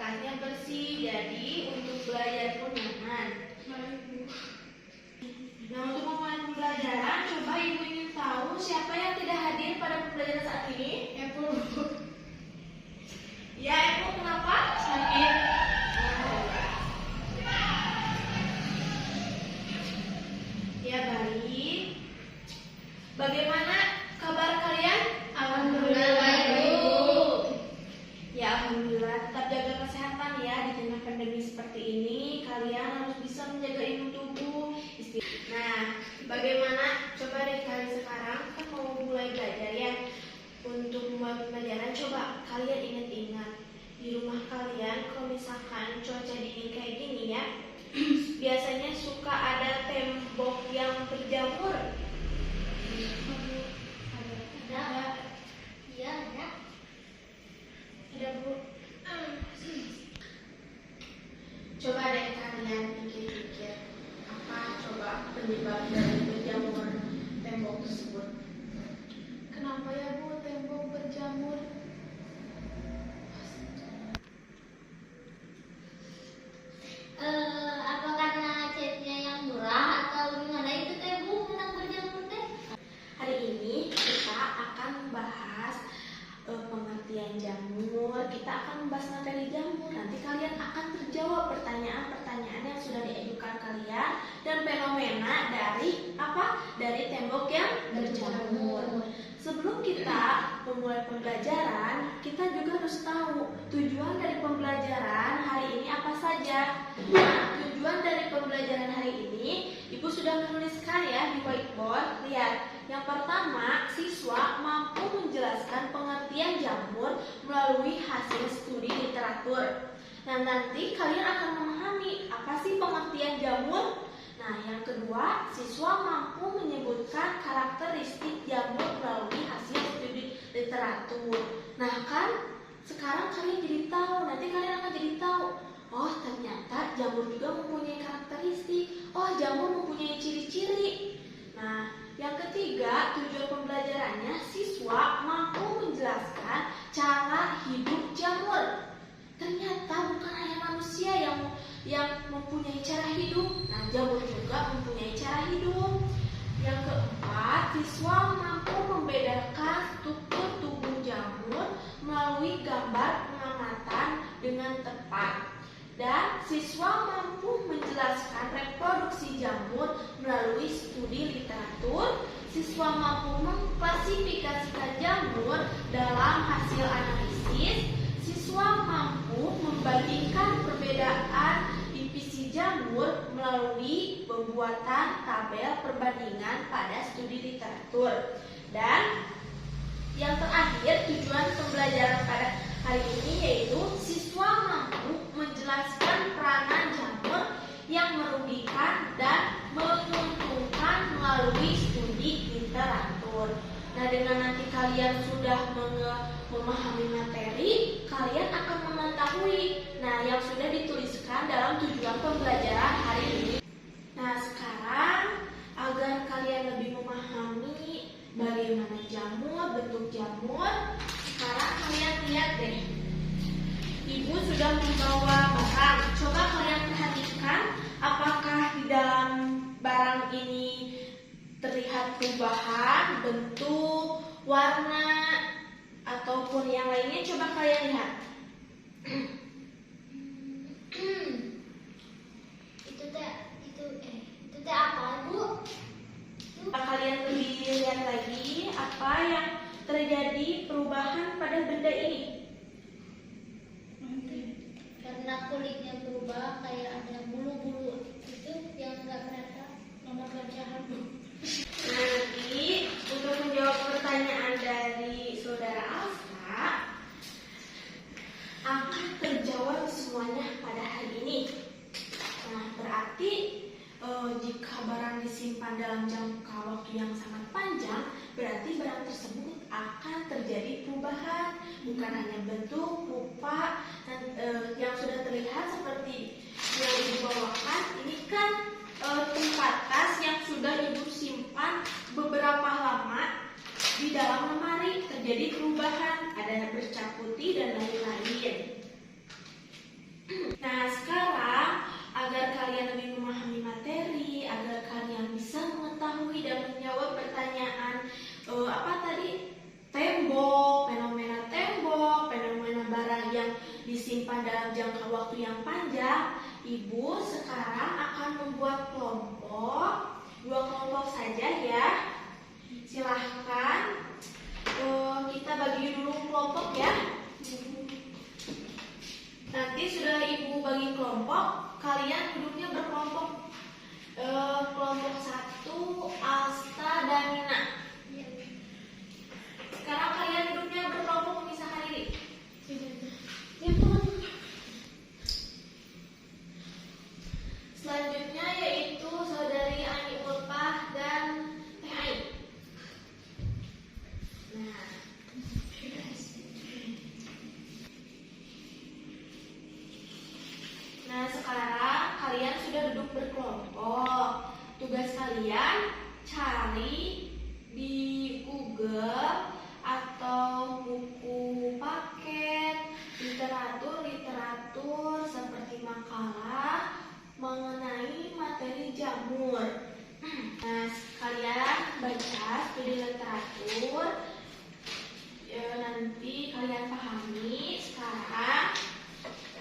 kertasnya bersih, jadi untuk belajar pun nyaman. Nah, untuk memulai pembelajaran, coba ibu ingin tahu siapa yang tidak hadir pada pembelajaran saat ini? Ibu. Ya, ibu kenapa? Sakit. Ya, baik. Bagaimana kabar kalian? Alhamdulillah baik, Bu. Ya, alhamdulillah. Tetap jaga kesehatan ya di tengah pandemi seperti ini. Kalian harus bisa menjaga imun tubuh. Nah, bagaimana? Coba deh kalian sekarang kan mau mulai belajar ya. Untuk memulai pembelajaran, coba kalian ingat-ingat di rumah kalian kalau misalkan cuaca dingin kayak gini ya, biasanya suka ada tembok yang berjamur. Ada. Iya, ada. Ada, Bu. Coba deh kalian pikir-pikir apa coba penyebab dari berjamur tembok tersebut. Kenapa ya, Bu, tembok berjamur? Apa karena catnya yang murah atau gimana itu teh, Bu, tentang berjamur teh? Hari ini kita akan membahas pengertian jamur. Kita akan membahas materi jamur. Nanti kalian akan terjawab pertanyaan-pertanyaan yang sudah diajukan kalian dan fenomena dari apa? Dari tembok yang berjamur. Sebelum kita memulai pembelajaran, kita juga harus tahu tujuan dari pembelajaran hari ini apa saja. Nah, tujuan dari pembelajaran hari ini, Ibu sudah menuliskan ya di whiteboard. Lihat, yang pertama, siswa mampu menjelaskan pengertian jamur melalui hasil studi literatur. Nah, nanti kalian akan memahami apa sih pengertian jamur. Nah, yang kedua, siswa mampu menyebutkan karakteristik jamur melalui hasil studi literatur. Nah, kan sekarang kalian jadi tahu, nanti kalian akan jadi tahu, oh ternyata jamur juga mempunyai karakteristik, oh jamur mempunyai ciri-ciri. Nah, yang ketiga, tujuan pembelajarannya, siswa mampu menjelaskan cara hidup jamur. Ternyata bukan hanya manusia yang mempunyai cara hidup. Nah, jamur juga mempunyai cara hidup. Yang keempat, siswa mampu membedakan struktur tubuh jamur melalui gambar pengamatan dengan tepat. Dan siswa mampu menjelaskan reproduksi jamur melalui studi literatur. Siswa mampu mengklasifikasikan jamur dalam hasil analisis. Siswa mampu membandingkan perbedaan divisi jamur melalui pembuatan tabel perbandingan pada studi literatur. Dan yang terakhir, tujuan pembelajaran pada hari ini yaitu siswa mampu menjelaskan peranan jamur yang merugikan dan menguntungkan melalui studi literatur. Nah, dengan nanti kalian sudah memahami materi, kalian akan mengetahui yang sudah dituliskan dalam tujuan pembelajaran hari ini. Nah, sekarang agar kalian lebih memahami bagaimana jamur, bentuk jamur, sekarang kalian lihat deh. Ibu sudah membawa barang. Coba kalian perhatikan apakah di dalam barang ini terlihat perubahan bentuk, warna, ataupun yang lainnya. Coba kalian lihat. Itu teh apa, Bu? Kalian lebih lihat lagi apa yang terjadi perubahan pada benda ini. Karena kulitnya berubah, kayak ada bulu-bulu itu yang nggak merata, nomor pelajaran, Bu. Nanti untuk menjawab pertanyaan dari saudara Alsa akan terjawab semuanya pada hari ini. Nah, berarti jika barang disimpan dalam jangka waktu yang sangat panjang, berarti barang tersebut akan terjadi perubahan, bukan hanya bentuk, rupa, dan yang sudah terlihat seperti yang dibawakan. Ini kan tempat tas yang sudah ibu simpan beberapa lama di dalam lemari, terjadi perubahan, ada bercak putih dan lain-lain. Nah, sekarang agar kalian lebih memahami materi, agar kalian bisa mengetahui dan menjawab pertanyaan apa tadi? Tembok, fenomena barang yang disimpan dalam jangka waktu yang panjang. Ibu sekarang akan membuat kelompok, 2 kelompok saja ya. Silahkan kita bagi dulu kelompok ya. Nanti sudah ibu bagi kelompok, kalian duduknya berkelompok. Kelompok 1 Asta dan Nina. Sekarang kalian duduknya berkelompok memisahkan diri. Selanjutnya yaitu saudari Ani Ulfah dan Teh Ai. Nah, sekarang kalian sudah duduk berkelompok. Tugas kalian cari di Google atau buku paket literatur seperti makalah mengenai materi jamur. Nah, kalian baca studi literatur, nanti kalian pahami. Sekarang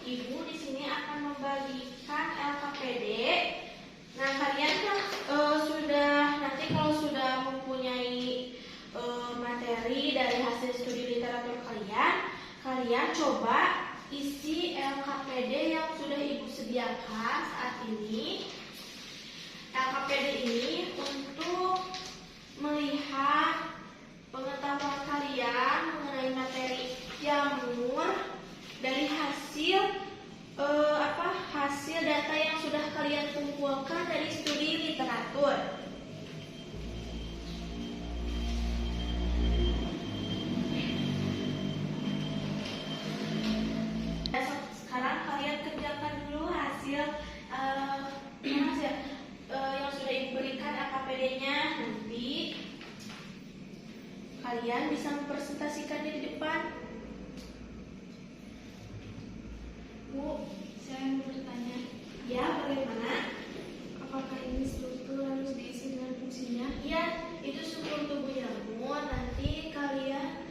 ibu di sini akan membagikan LKPD. Nah, kalian kan sudah nanti kalau sudah mempunyai materi dari hasil studi literatur kalian coba isi LKPD yang sudah ibu sediakan saat ini. LKPD ini untuk melihat pengetahuan kalian mengenai materi jamur dari hasil hasil data yang sudah kalian kumpulkan dari studi literatur. Sekarang kalian kerjakan dulu hasil yang sudah ibu berikan LKPD-nya. Nanti kalian bisa mempresentasikannya di depan. Bu, saya mau bertanya. Ya, bagaimana? Apakah ini struktur harus diisi dengan fungsinya? Ya, itu struktur tubuh jamur. Nanti kalian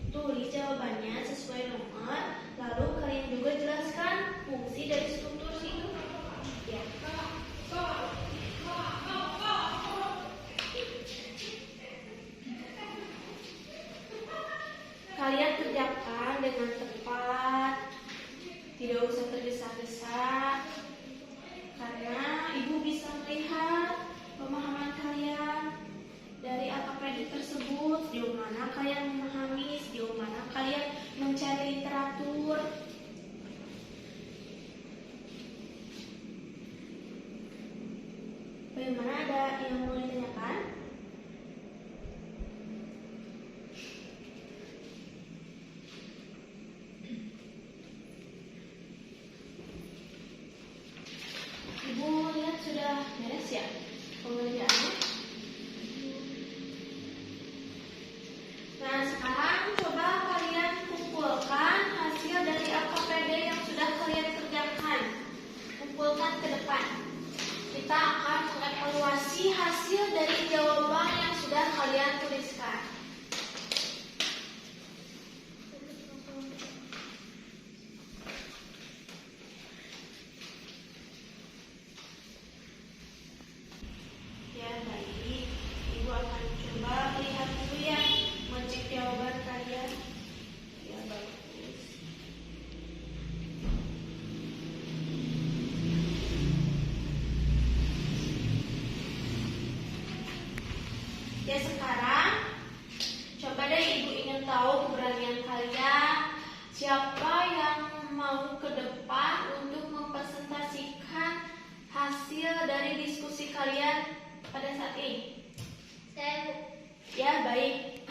tulis jawabannya sesuai nomor. Lalu kalian juga jelaskan fungsi dari struktur itu. Ya. Kalian kerjakan dengan tepat. Tidak usah tergesa-gesa, karena ibu bisa melihat pemahaman kalian dari LKPD tersebut, sejauh mana kalian memahami, sejauh mana kalian mencari literatur. Bagaimana, ada yang mau ditanyakan? Ibu lihat sudah beres ya pengerjaannya? Nah, sekarang coba kalian kumpulkan hasil dari LKPD yang sudah kalian kerjakan. Kumpulkan ke depan. Kita akan mengevaluasi hasil dari jawaban yang sudah kalian tuliskan. Ya, baik. Ibu akan coba lihat dulu ya, mengecek jawaban kalian. Ya, bagus. Ya, sekarang coba deh ibu ingin tahu keberanian kalian. Siapa yang mau ke depan untuk mempresentasikan hasil dari diskusi kalian pada saat ini? Saya, Bu. Ya, baik.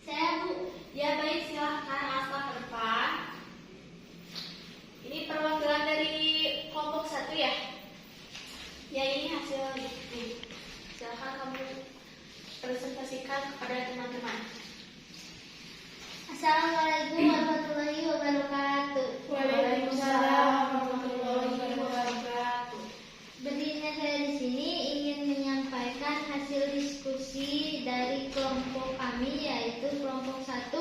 Saya, Bu. Ya, baik, silahkan Asta ke depan. Ini perwakilan dari kelompok 1 ya? Ya, ini hasil diskusi. Silahkan kamu presentasikan kepada teman-teman. Assalamualaikum warahmatullahi wabarakatuh. Waalaikumsalam diskusi dari kelompok kami, yaitu kelompok 1,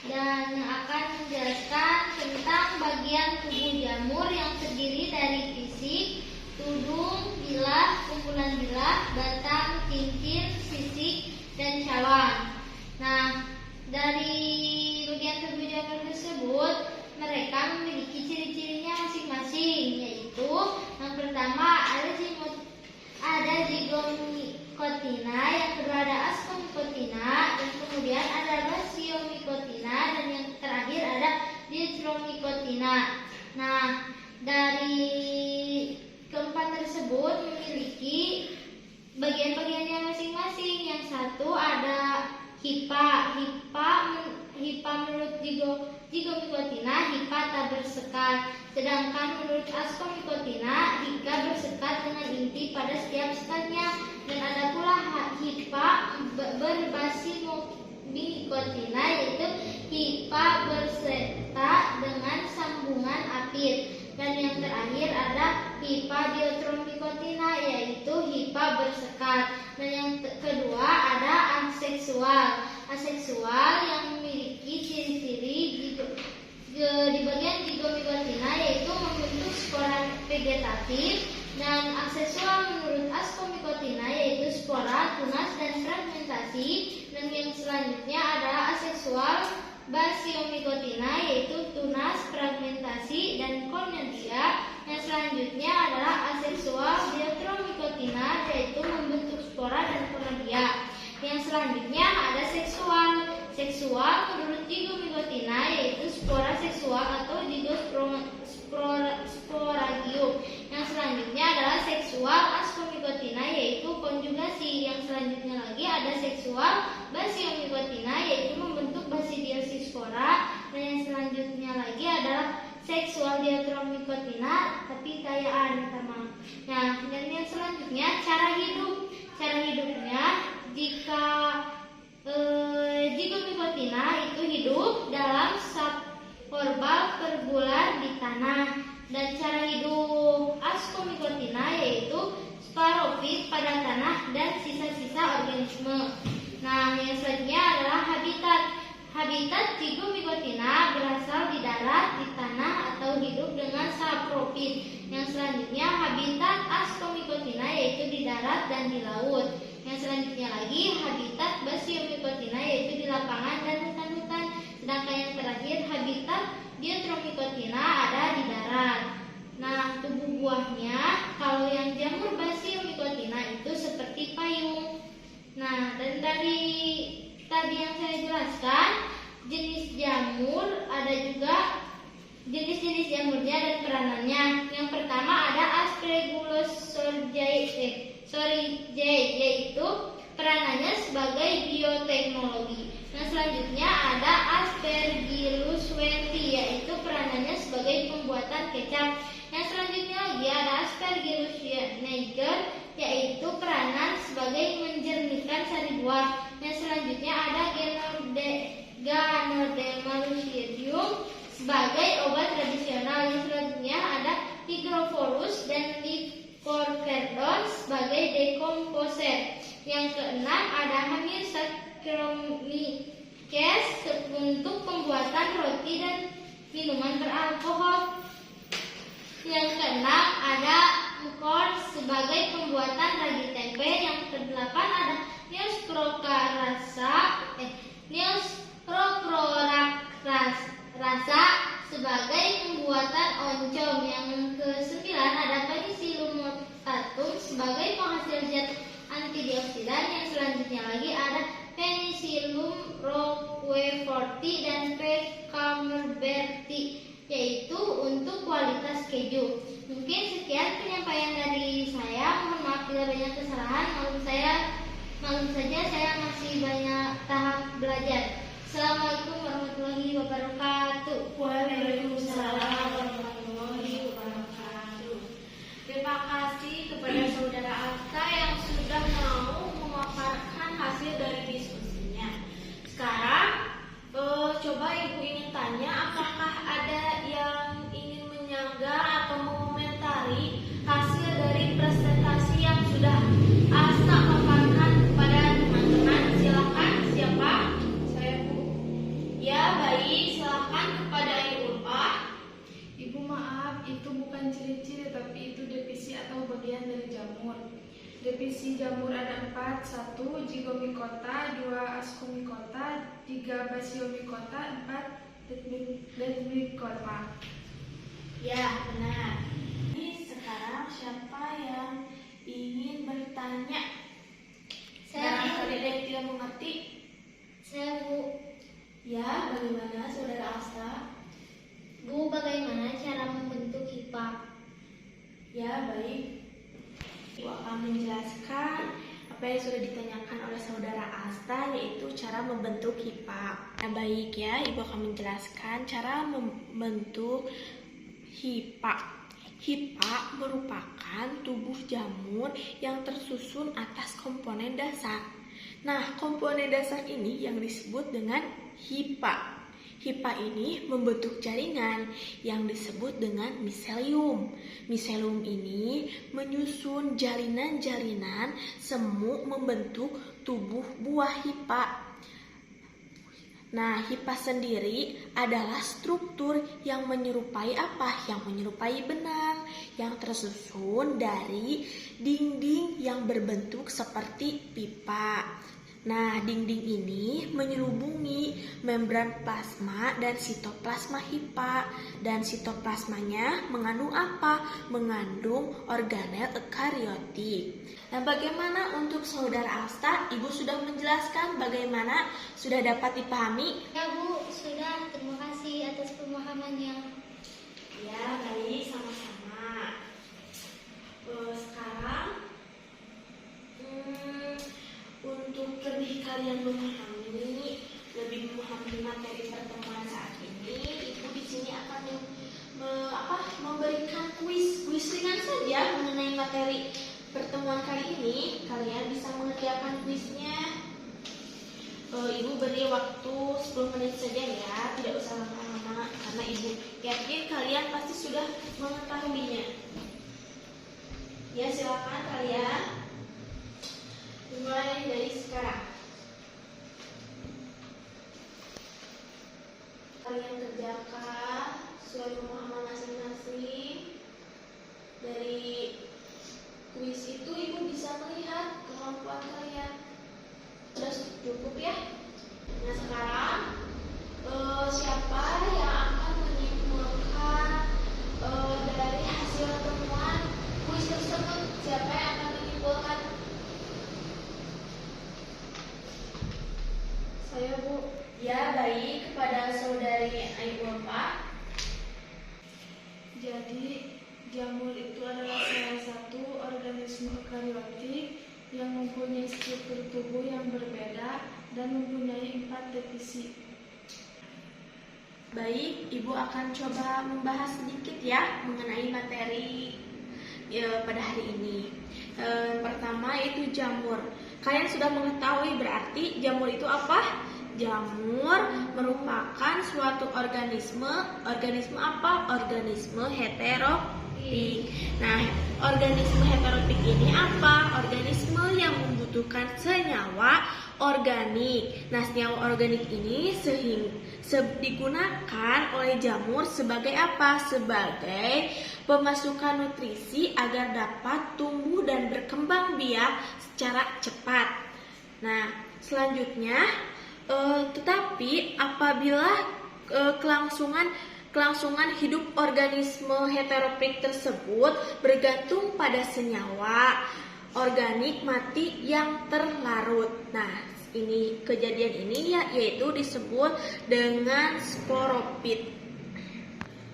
dan yang akan menjelaskan tentang bagian tubuh jamur yang terdiri dari fisik, tudung, bilah, kumpulan bilah, batang, cincin, sisik, dan cawan. Nah, dari bagian tubuh jamur tersebut, mereka memiliki ciri-cirinya masing-masing, yaitu yang pertama ada zigomycotina, yang kedua ada ascomycotina, dan kemudian ada basiomycotina, dan yang terakhir ada dithyromycotina. Nah, dari keempat tersebut memiliki bagian-bagiannya masing-masing. Yang satu ada hipa. Hipa menurut zigomycotina, hipa tak bersekat. Sedangkan menurut ascomycotina, hipa bersekat dengan inti pada setiap sekatnya. Dan ada pula hipa berbasimycotina, yaitu hipa bersekat dengan sambungan apit. Dan yang terakhir ada hipa dithyromycotina, yaitu hipa bersekat. Dan yang kedua ada aseksual. Aseksual yang memiliki ciri-ciri di bagian zigomycotina, yaitu membentuk spora vegetatif. Dan aseksual menurut ascomycotina, yaitu spora, tunas, dan fragmentasi. Dan yang selanjutnya adalah aseksual basiomycotina, yaitu tunas, fragmentasi, dan konodia. Yang selanjutnya adalah aseksual dithyromycotina, yaitu membentuk spora dan konodia. Yang selanjutnya ada seksual. Seksual menurut zigomycotina, yaitu spora seksual atau zigosporangium. Yang selanjutnya adalah seksual ascomycotina, yaitu konjugasi. Yang selanjutnya lagi ada seksual basiomycotina, yaitu membentuk basidiospora. Dan yang selanjutnya lagi adalah seksual dithyromycotina, tapi kayaan teman. Nah, dan yang selanjutnya cara hidup. Cara hidupnya, jika zigomycotina itu hidup dalam suborbal perbulan di tanah. Dan cara hidup ascomycotina yaitu sporofit pada tanah dan sisa-sisa organisme. Nah, yang selanjutnya adalah habitat. Habitat zigomycotina berasal di darat, di tanah, atau hidup dengan saprofit. Yang selanjutnya habitat ascomycotina yaitu di darat dan di laut. Yang selanjutnya lagi habitat basiomycotina yaitu di lapangan dan hutan-hutan. Sedangkan yang terakhir habitat dithyromycotina ada di darat. Nah, tubuh buahnya kalau yang jamur basiomycotina itu seperti payung. Nah, dan dari tadi yang saya jelaskan, jenis jamur ada juga jenis-jenis jamurnya dan peranannya. Yang pertama ada Aspergillosorzaceae, yaitu peranannya sebagai bioteknologi. Yang selanjutnya ada Aspergillus wendti, yaitu peranannya sebagai pembuatan kecap. Yang selanjutnya lagi ada Aspergillus niger, yaitu peranan sebagai menjernihkan sari buah. Yang selanjutnya ada Ganoderma lucidium sebagai obat tradisional. Yang selanjutnya ada Hygrophorus dan Lycoperdon sebagai dekomposer. Yang keenam ada Hamir Saccharomyces untuk pembuatan roti dan minuman beralkohol. Yang keenam ada Mucor sebagai pembuatan ragi tempe. Yang kedelapan ada Neoscrocroracrasa sebagai pembuatan oncom. Yang kesembilan ada Penicillium mutatum sebagai penghasil zat antioksidan. Yang selanjutnya lagi ada Penicillium roqueforti dan P. camemberti, yaitu untuk kualitas keju. Mungkin sekian penyampaian dari saya. Mohon maaf bila banyak kesalahan. Maklum saja saya masih banyak tahap belajar. Assalamualaikum warahmatullahi wabarakatuh. Waalaikumsalam warahmatullahi wabarakatuh. Terima kasih kepada saudara Alta yang sudah mau memaparkan hasil dari diskusinya. Sekarang coba Ibu ingin tanya, apakah ada yang ingin menyanggah atau mengomentari hasil dari presentasi yang sudah Asta paparkan pada jamur. Divisi jamur ada 4, 1 zygomicota, 2 ascomicota, 3 basiomicota, 4 desmicota. Ya, benar. Jadi sekarang siapa yang ingin bertanya? Barangkali ada yang tidak mengerti. Saya Bu. Ya, bagaimana Saudara Asta? Bu, bagaimana cara membentuk HIPA? Ya, baik. Ibu akan menjelaskan apa yang sudah ditanyakan oleh Saudara Asta, yaitu cara membentuk HIPA. Nah, baik ya, Ibu akan menjelaskan cara membentuk HIPA. HIPA merupakan tubuh jamur yang tersusun atas komponen dasar. Nah, komponen dasar ini yang disebut dengan HIPA. HIPA ini membentuk jaringan yang disebut dengan miselium. Miselium ini menyusun jalinan-jalinan semu membentuk tubuh buah HIPA. Nah, HIPA sendiri adalah struktur yang menyerupai apa? Yang menyerupai benang yang tersusun dari dinding yang berbentuk seperti pipa. Nah, dinding ini menyelubungi membran plasma dan sitoplasma HIPA. Dan sitoplasmanya mengandung apa? Mengandung organel eukariotik. Nah, bagaimana untuk Saudara Asta? Ibu sudah menjelaskan bagaimana, sudah dapat dipahami? Ya Bu, sudah. Terima kasih atas pemahamannya. Ya, baik, sama-sama. Sekarang untuk lebih kalian memahami, lebih memahami materi pertemuan saat ini, Ibu di sini akan memberikan kuis ringan saja mengenai materi pertemuan kali ini. Kalian bisa mengerjakan kuisnya. Ibu beri waktu 10 menit saja ya, tidak usah lama-lama karena Ibu yakin kalian pasti sudah mengetahuinya. Ya, silakan kalian. Dimulai dari sekarang. Kalian kerjakan sesuai pemahaman masing-masing. Dari kuis itu Ibu bisa melihat kemampuan kalian. Sudah cukup ya? Nah, sekarang siapa yang akan menyimpulkan dari hasil temuan kuis tersebut? Siapa yang akan menyimpulkan? Saya Bu. Ya, baik, kepada Saudari Ayu Pak. Jadi jamur itu adalah salah satu organisme eukariotik yang mempunyai struktur tubuh yang berbeda dan mempunyai 4 divisi. Baik, Ibu akan coba membahas sedikit ya mengenai materi pada hari ini. Pertama yaitu jamur. Kalian sudah mengetahui berarti jamur itu apa? Jamur merupakan suatu organisme apa? Organisme heterofik. Nah, organisme heterofik ini apa? Organisme yang membutuhkan senyawa organik. Nah, senyawa organik ini digunakan oleh jamur sebagai apa? Sebagai pemasukan nutrisi agar dapat tumbuh dan berkembang biak secara cepat. Nah, selanjutnya tetapi apabila kelangsungan hidup organisme heterofik tersebut bergantung pada senyawa organik mati yang terlarut. Nah, ini kejadian ini yaitu disebut dengan sporofit.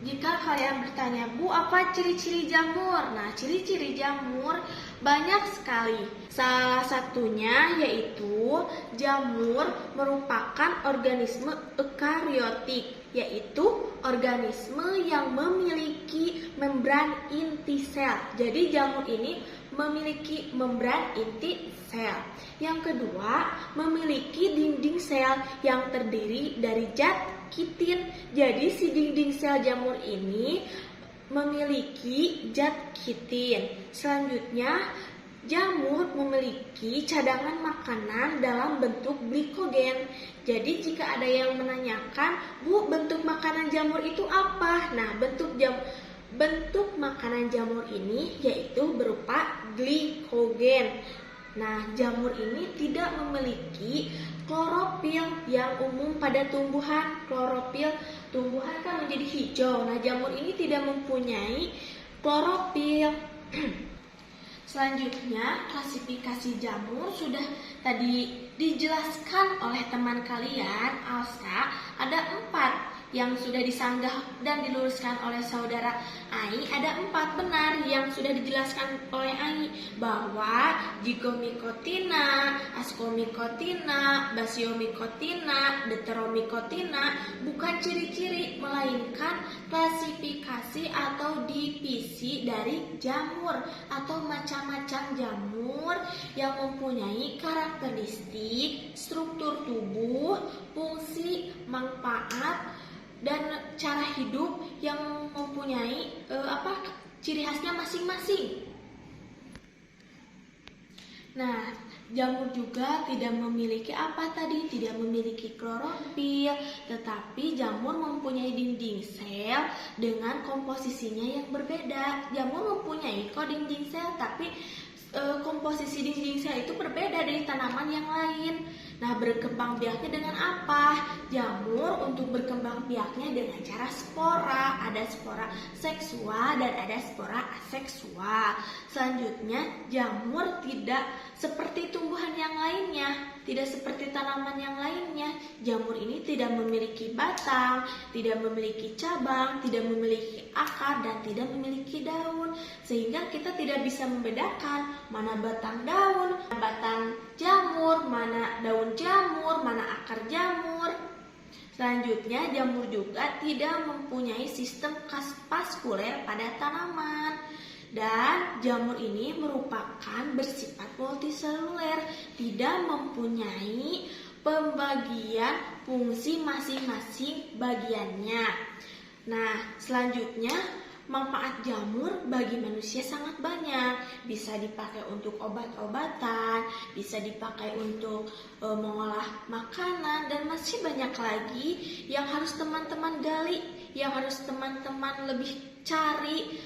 Jika kalian bertanya, Bu, apa ciri-ciri jamur? Nah, ciri-ciri jamur banyak sekali. Salah satunya yaitu jamur merupakan organisme eukariotik, yaitu organisme yang memiliki membran inti sel. Jadi jamur ini memiliki membran inti sel. Yang kedua, memiliki dinding sel yang terdiri dari zat kitin. Jadi si dinding sel jamur ini memiliki zat kitin. Selanjutnya, jamur memiliki cadangan makanan dalam bentuk glikogen. Jadi jika ada yang menanyakan, Bu, bentuk makanan jamur itu apa? Nah, bentuk bentuk makanan jamur ini yaitu berupa glikogen. Nah, jamur ini tidak memiliki klorofil yang umum pada tumbuhan. Klorofil tumbuhan kan menjadi hijau. Nah, jamur ini tidak mempunyai klorofil. Selanjutnya, klasifikasi jamur sudah tadi dijelaskan oleh teman kalian, Alsa. Ada 4 yang sudah disanggah dan diluruskan oleh saudara Ai. Ada 4 benar yang sudah dijelaskan oleh Ai, bahwa zigomycotina, ascomycotina, basiomycotina, deuteromycotina bukan ciri-ciri melainkan klasifikasi atau divisi dari jamur atau macam-macam jamur yang mempunyai karakteristik, struktur tubuh, fungsi, manfaat, dan cara hidup yang mempunyai ciri khasnya masing-masing. Nah, jamur juga tidak memiliki tidak memiliki klorofil, tetapi jamur mempunyai dinding sel dengan komposisinya yang berbeda. Jamur mempunyai kok dinding sel, tapi komposisi dinding sel itu berbeda dari tanaman yang lain. Nah, berkembang biaknya dengan apa? Jamur untuk berkembang biaknya dengan cara spora. Ada spora seksual dan ada spora aseksual. Selanjutnya, jamur tidak seperti tumbuhan yang lainnya, tidak seperti tanaman yang lainnya. Jamur ini tidak memiliki batang, tidak memiliki cabang, tidak memiliki akar, dan tidak memiliki daun. Sehingga kita tidak bisa membedakan mana batang daun, batang jamur, mana daun jamur, mana akar jamur. Selanjutnya, jamur juga tidak mempunyai sistem vaskuler pada tanaman. Dan jamur ini merupakan bersifat multiseluler, tidak mempunyai pembagian fungsi masing-masing bagiannya. Nah, selanjutnya, manfaat jamur bagi manusia sangat banyak. Bisa dipakai untuk obat-obatan, bisa dipakai untuk mengolah makanan, dan masih banyak lagi yang harus teman-teman gali, yang harus teman-teman lebih cari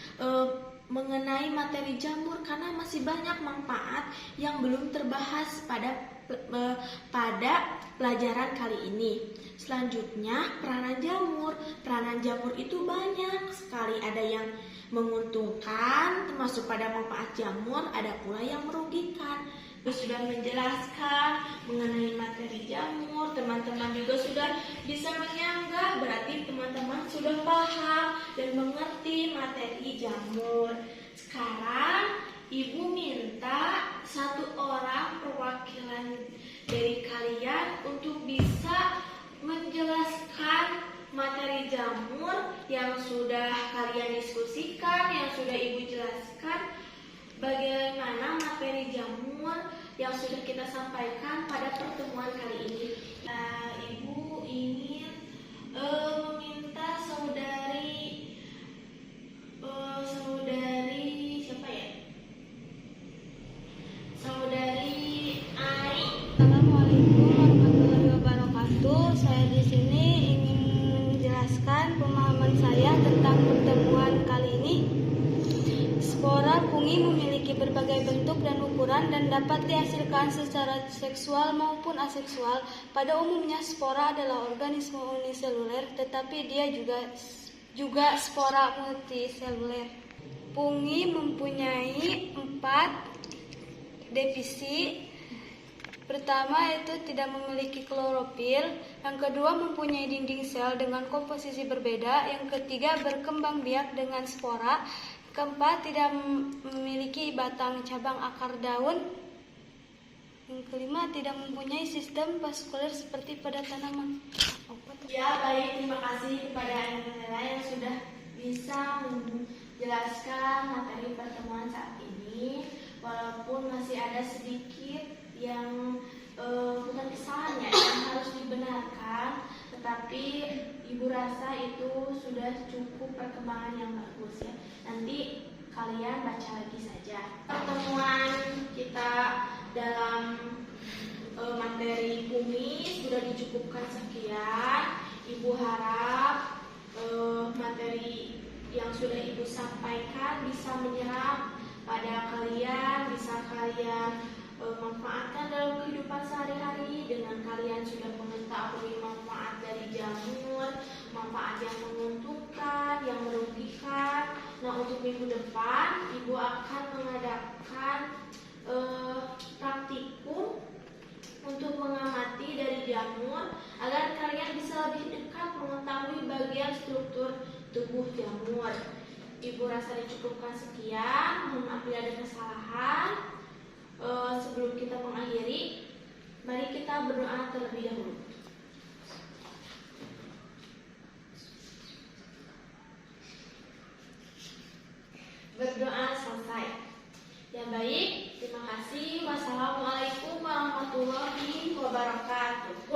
mengenai materi jamur, karena masih banyak manfaat yang belum terbahas pada pelajaran kali ini. Selanjutnya, peranan jamur. Peranan jamur itu banyak sekali. Ada yang menguntungkan, termasuk pada manfaat jamur, ada pula yang merugikan. Sudah menjelaskan mengenai materi jamur, teman-teman juga sudah bisa menyanggah, berarti teman-teman sudah paham dan mengerti materi jamur. Sekarang Ibu minta 1 orang perwakilan dari kalian untuk bisa menjelaskan materi jamur yang sudah kalian diskusikan, yang sudah Ibu jelaskan. Bagaimana materi jamur yang sudah kita sampaikan pada pertemuan kali ini. Ibu ingin meminta saudari siapa ya? Saudari Ai. Assalamualaikum warahmatullahi wabarakatuh. Saya di sini ingin menjelaskan pemahaman saya tentang pertemuan kali ini. Spora fungi memiliki berbagai bentuk dan ukuran dan dapat dihasilkan secara seksual maupun aseksual. Pada umumnya spora adalah organisme uniseluler, tetapi dia juga spora multiseluler. Fungi mempunyai 4 divisi. Pertama, yaitu tidak memiliki klorofil. Yang kedua, mempunyai dinding sel dengan komposisi berbeda. Yang ketiga, berkembang biak dengan spora. Keempat, tidak memiliki batang, cabang, akar, daun. Yang kelima, tidak mempunyai sistem vaskuler seperti pada tanaman. Ya, baik, terima kasih kepada Anda yang sudah bisa menjelaskan materi pertemuan saat ini. Walaupun masih ada sedikit yang bukan kesalahan ya, yang harus dibenarkan, tetapi Ibu rasa itu sudah cukup perkembangan yang bagus ya. Nanti kalian baca lagi saja. Pertemuan kita dalam materi bumi sudah dicukupkan sekian. Ibu harap materi yang sudah Ibu sampaikan bisa menyerap pada kalian, bisa kalian manfaatkan dalam kehidupan sehari-hari dengan kalian sudah mengetahui manfaat dari jamur, manfaat yang menguntungkan, yang merugikan. Nah, untuk minggu depan Ibu akan mengadakan praktikum untuk mengamati dari jamur agar kalian bisa lebih dekat mengetahui bagian struktur tubuh jamur. Ibu rasa dicukupkan sekian. Mohon maaf bila ada kesalahan. Sebelum kita mengakhiri, mari kita berdoa terlebih dahulu. Berdoa selesai. Yang baik, terima kasih. Wassalamualaikum warahmatullahi wabarakatuh.